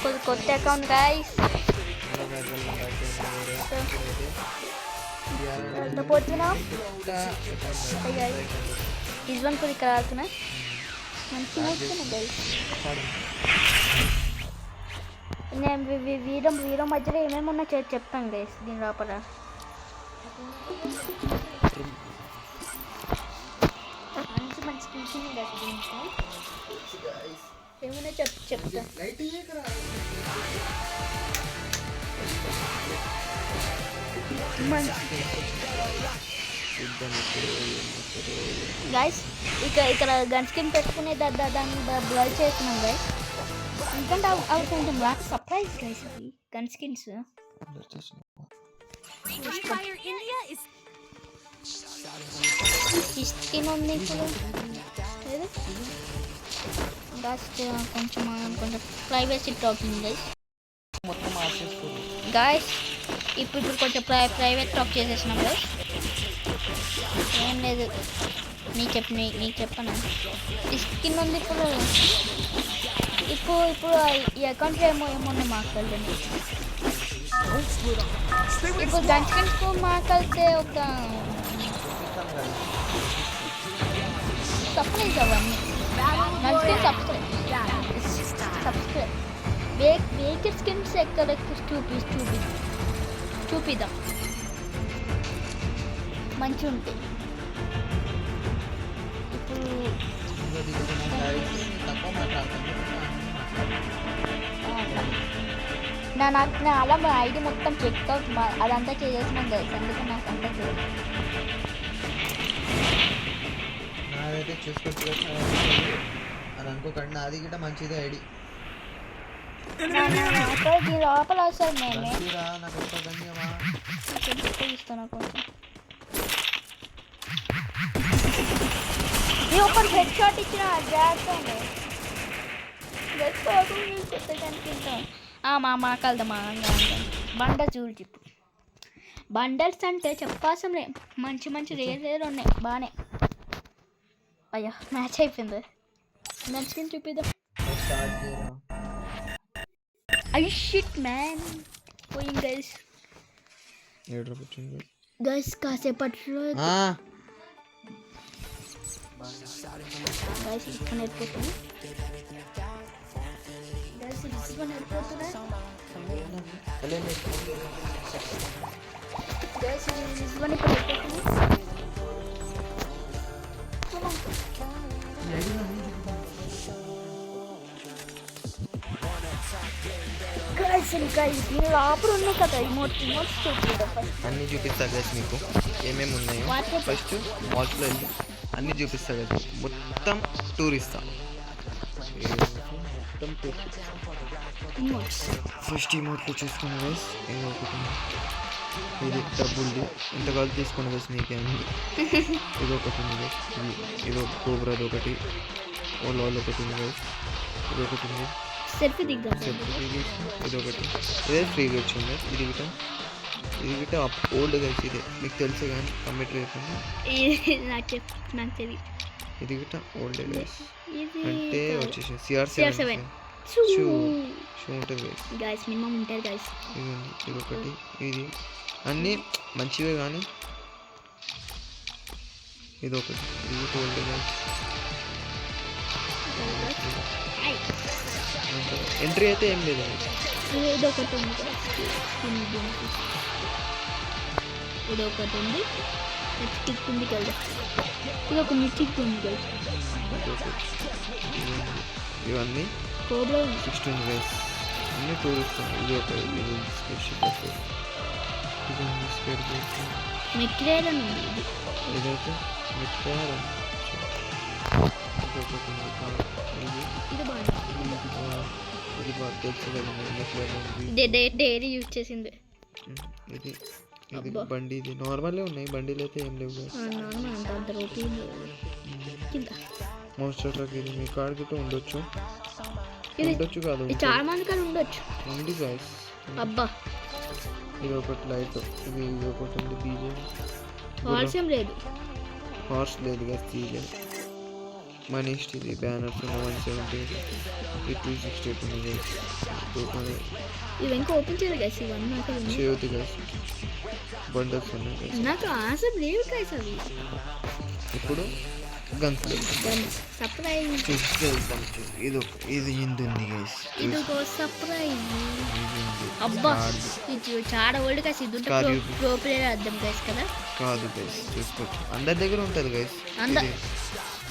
కొత్త account guys పోతున్నాం ఇజ్వన్ కూడా ఇక్కడ ఆడుతున్నా మంచిగా వస్తున్నా గైస్ నేను వీరం మధ్యలో ఏమేమి ఉన్నా చెప్తాను గైస్ దీని లోపల మంచి టీచింగ్ ఏమైనా చెప్తా గైస్ ఇక్కడ గన్ స్కిన్ పెట్టుకునే దాన్ని బ్లర్ చేస్తున్నాం గైస్ ఎందుకంటే అవి కొంచెం నాకు సర్ప్రైజ్ గైస్ అవి గన్ స్కిన్స్ ఈ స్కిన్ ఉంది ఇప్పుడు కొంచెం ప్రైవసీ టాకింగ్ గైస్ ఇప్పుడు కొంచెం ప్రైవేట్ టాక్ చేసేసినాం గైస్ ఏం లేదు నీకు చెప్పను ఈ స్కిన్ ఉంది ఇప్పుడు ఈ అకౌంట్లో ఏమన్నా మాట్లాడండి ఇప్పుడు గన్ స్కిన్స్ మాట్లాడితే ఒక సర్ప్రైజ్ అవన్నీ నచ్చితే సబ్స్క్రైబ్ వేకే స్కిన్స్ ఎక్కడ చూపిద్దాం మంచిగా ఉంటాయి ఇప్పుడు నాకు అలా ఐడి మొత్తం చెక్ అవుట్ అదంతా చేసేసినాం తెలుసు అందుకే నాకు అంతా తెలియదు నాదైతే చూసుకోవచ్చు అని అనుకోకండి నాది కూడా మంచిదే ఐడి లోపల వస్తారు మేమే ఇస్తాను కొంచెం ఒక హెడ్ షాట్ ఇచ్చిన జాగ్రత్త మా కలుద్దామా బండల్ చూడు చెప్పు బండల్స్ అంటే చెప్పాల్సిన మంచి రేర్ ఉన్నాయి బాగానే అయ్యా మ్యాచ్ అయిపోయింది మంచిగా చూపిద్దాం I shit man Boeing guys కాసేపట్లో గైస్ ఇసుకొని వెళ్ళిపోతున్నాయి గైస్ ఇసుకొని వెళ్ళిపోతున్నాయి గైస్ ఇసుకొని ఇప్పుడు వెళ్ళిపోతున్నాయి అప్పుడు ఉన్నాయి కదా ఇమోట్స్ చూపిద్దాం అన్నీ చూపిస్తా గైస్ మీకు ఏమేమి ఉన్నాయో ఫస్ట్ మాల్స్లో వెళ్ళి అన్నీ చూపిస్తా కదా మొత్తం టూర్ ఇస్తా ఫస్ట్ ఇమోట్లు చూసుకుని గైస్ ఏదో ఒకటి ఇది డబ్బుల్ది ఎంత కాదు తీసుకుని గైస్ మీకే అని ఇది ఒకటి ఉంది గైస్ ఇది కోబ్రాది ఒకటి ఓలాల్ ఒకటి ఉంది గైస్ ఇది ఒకటి ఉంది సెల్ఫీ దిగ్గా ఇది ఒకటి ఇదే ఫ్రీగా వచ్చింది ఇది గిట్ట ఓల్డ్ గైస్ ఇదే మీకు తెలుసు కానీ కంప్యూటర్ అయిపోయింది నాకు తెలియదు ఇది గిట్ట ఓల్డ్ గైస్ అంటే వచ్చేసి CR7 షూ ఉంటుంది గైస్ మినిమం ఉంటుంది గైస్ ఇది ఒకటి ఇది అన్నీ మంచివే కానీ ఇది ఒకటి ఇది ఓల్డ్ గైస్ ఎంట్రీ అయితే ఏం లేదు ఇది ఒకటి ఉంది ఇది ఒకటి ఉంది టిక్ ఉంది కదా ఇది ఒక టిక్ ఉంది కదా ఇవన్నీ కోబ్రా 16 గైస్ అన్నీ టూరిస్ట్ ఇది ఒక ఇది మెట్రేల్ ఉంది ఇదైతే మెట్రేల్ ఇది బాగా తెలుసు డైరీ యూజ్ చేసింది ఇది బండి ఇది నార్మల్గా ఉన్నాయి బండిలు అయితే ఏం లేవు మోస్ట్ ట్రక్ ఇది మీ కార్ గిట్ట ఉండొచ్చు కాదు చాలా మంది కాదు ఉండొచ్చు ఉంది గైస్ అబ్బా ఇది ఒకటి లైట్ ఇది ఒకటి ఉంది బీజే హార్స్ ఏం లేదు హార్స్ లేదు గైస్ బీజే మన నెక్స్ట్ ఇది బ్యానర్స్ 170 ఇది 268 ఉంది గైస్. ఇవి ఇంకా ఓపెన్ చేయలేదు గైస్. ఇవన్నీ నాకు ఉన్నాయి. చేయొద్దు గైస్. బండల్స్ ఉన్నాయి గైస్. నాకు ఆశ లేవు గైస్ అవి. ఇప్పుడు గన్స్ సర్ప్రైజ్ చూస్తే ఇది ఇంది ఉంది గైస్. ఇది ఒక సర్ప్రైజ్. అబ్బా ఇది చాలా ఓల్డ్ గైస్. ఇది ఉంటే ప్రో ప్లేయర్ అర్థం గైస్ కదా. కాదు గైస్ చూసుకోవచ్చు. అందరి దగ్గర ఉంటుంది గైస్.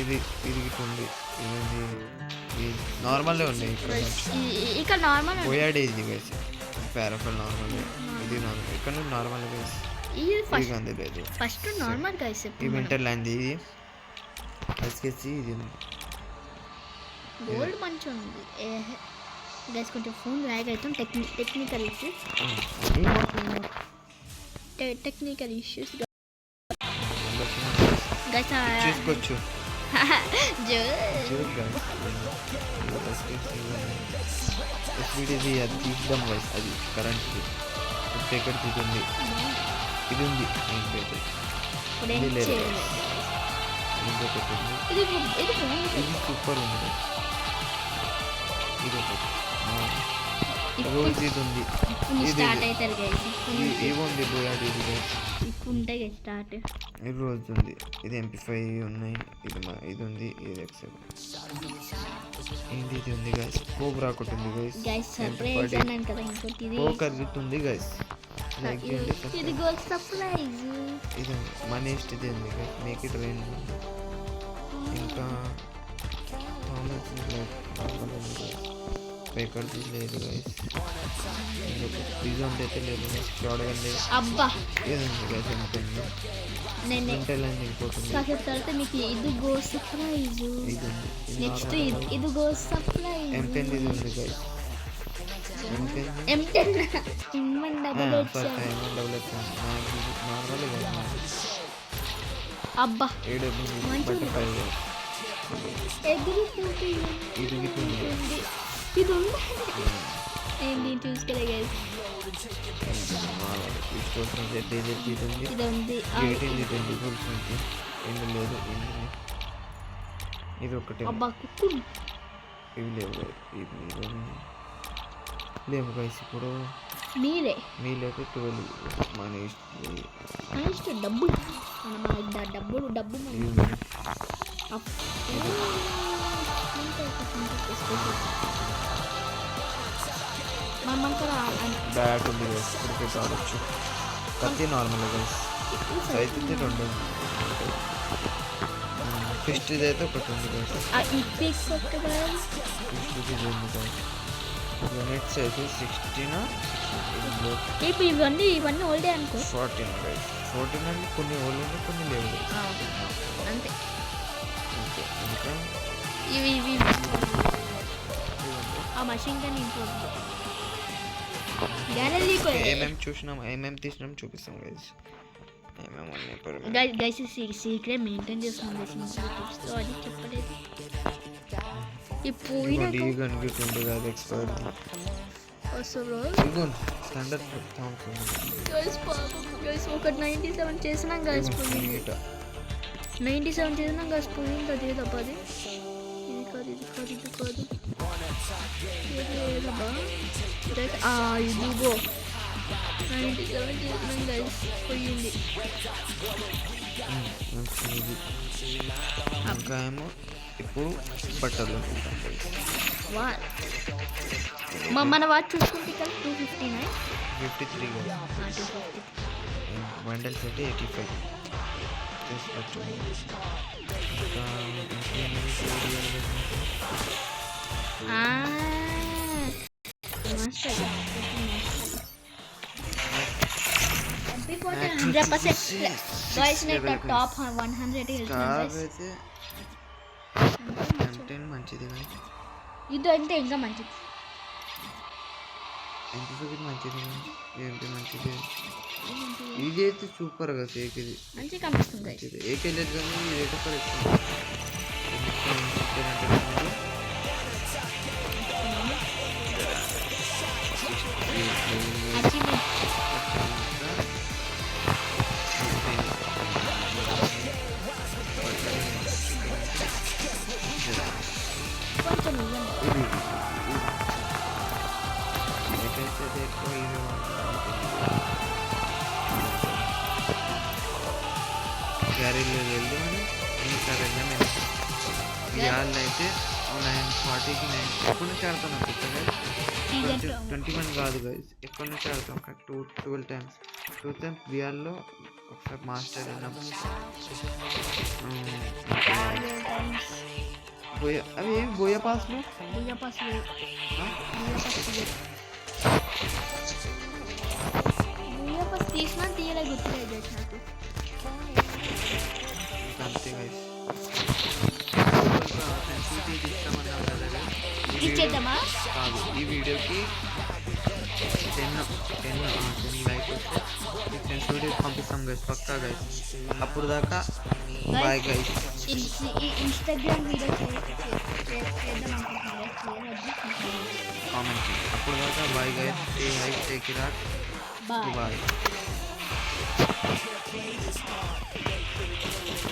ఇది ఇట్లా ఉంది. ఇది నార్మల్లే ఉంది. ఇక్కడ నార్మల్ పోయాడే ఇది గైస్. పారాఫల్ నార్మల్. ఇది నార్మల్. ఇక్కడ నుండి నార్మల్ గైస్. ఇది లేదు ఫస్ట్ నార్మల్ గైస్. ఈ వింటర్ ల్యాండ్ ఇది ఎస్కేసి ఇది గోల్డ్ మంచి ఉంది గైస్. కొంచెం ఫోన్ ల్యాగ్ అవుతుంది. టెక్నికల్ ఇష్యూస్ గైస్ చూసుకోవచ్చు. ఎస్విడిది అది తీద్దాం గైస్. అది కరెంట్ ఎక్కడ తీసింది. ఇది ఉంది ఏంటైతే ఇది లేదు. ఇది సూపర్ ఉంది. ఇది ఒకటి రోజు ఇది ఉంది. స్టార్ట్ అవుతారు గైస్. ఏముంది బోయాడు ఇది గైస్. ఇప్పుడు ఉంటాయి గైస్ స్టార్ట్. ఇది రోజు ఉంది. ఇది MP5 ఉన్నాయి. ఇది ఉంది. ఇది ఎక్సెల్ ఏంటి ఇది ఉంది గైస్. కోబ్రా ఒకటి ఉంది గైస్. గైస్ సర్ప్రైజ్ అన్నాను కదా. ఇంకోటి ఇది పోకర్ గిట్ ఉంది గైస్. ఇది గోల్డ్ సర్ప్రైజ్. ఇది మన నెక్స్ట్ ఇది ఉంది గైస్. Make it rain. ఇంకా పేకర్ లేదు గైస్. పిజ్జా అయితే లేదు గైస్. చూడగం లేదు. అబ్బా ఇది ఉంది గైస్. నేను ఇంకోటి కాసేపు తర్వాత మీకు ఇది గోల్డ్ సర్ప్రైజ్. ఇది ఉంది. నెక్స్ట్ ఇది గోల్డ్ సర్ప్రైజ్. M10 ఇది ఉంది గైస్. M10 అబ్బా ఇది ఉంది. ఏంటి చూసుకోలే గైస్. ఇది ఉంది. ఇది ఒకటి. అబ్బా కుక్కు ఇవి లేవు గైస్. ఇప్పుడు మీరైతే 12 మన ఇష్టం డబ్బులు డబ్బు బ్యాట్ ఉంది గైస్. క్రికెట్ ఆడచ్చు. కత్తి నార్మల్ గైస్. సైజ్ అయితే 2 ఫిస్ట్ ఇది అయితే ఒకటి ఉంది గైస్. ఫిస్ట్ ఇది ఉంది గైస్. యూనిట్స్ అయితే 16 ఇప్పుడు ఇవన్నీ ఓల్డే అనుకో. 14 గైస్. 14 అంటే కొన్ని ఓల్డ్ ఉన్నాయి, కొన్ని లేవు అంతే. ఇంకా ఇవి ఆ మషిన్ గన్ ఇంట్లో ఏమేమి చూసినాం, ఏమేమి తీసినాం చూపిస్తాం గైస్. గైస్ సీక్రెట్ మెయింటైన్ చేస్తున్నాం గైస్. అది చెప్పలేదు. ఇప్పుడు ఈ గన్ గిట్ ఉంది కదా ఎక్స్పైర్. అసలు స్టాండర్డ్ గైస్ ఒకటి 97 చేసినాం గైస్. 97 చేసినాం గైస్. పోయింది అదే తప్ప. అది ఇది కాదు ఇదిగో ఇదిగో 97 చేసినాం గైస్. పోయింది. ఇంకా ఏమో ఇప్పుడు బట్టలు మన వాచ్ చూసుకుంటే ఇక్కడ 259 53 బండల్స్ అయితే 85 టాప్ 100 మంచిది. ఇది అంటే ఇంకా మంచిది. మంచిది ఏంటి మంచిది. ఇది అయితే సూపర్ గా సేక్. ఇది మంచిగా కనిపిస్తుంది. ఏకే లేదు కానీ రేట్ కూడా ఫ్రెండ్స్ అయితే ఎక్కువ ఇవే గ్యారేజ్లో వెళ్దాం అని ఇంకా వెళ్ళాము. ఇవాళ అయితే 9:40కి 9 ఎప్పటి నుంచి ఆడుతున్నాం కొత్తగా 21 కాదు గైస్, ఎప్పటి నుంచి ఆడతాం 12 టైమ్స్. 2 టైమ్స్ బిఆర్లో ఒకసారి మాస్టర్ వెళ్ళాము. అవి ఏం బోయా పాస్లు తీసినా తీయలే గుర్తులేదు నాకు. అంతే గైస్, సెన్సిటివిటీ ఇస్తామన్నాం కదా guys. ఇచ్చేద్దామా? కాదు, ఈ వీడియోకి 10 లైక్ వస్తే మీకు సెన్సిటివిటీ పంపిస్తాం గైస్, పక్కా గైస్. అప్పుడు దాకా బాయ్ గైస్. ఇన్స్టాగ్రామ్ వీడియో చేద్దాం అనుకుంటున్నాను. కామెంట్ అప్పుడు దాకా bye guys. Stay hype, take care, bye.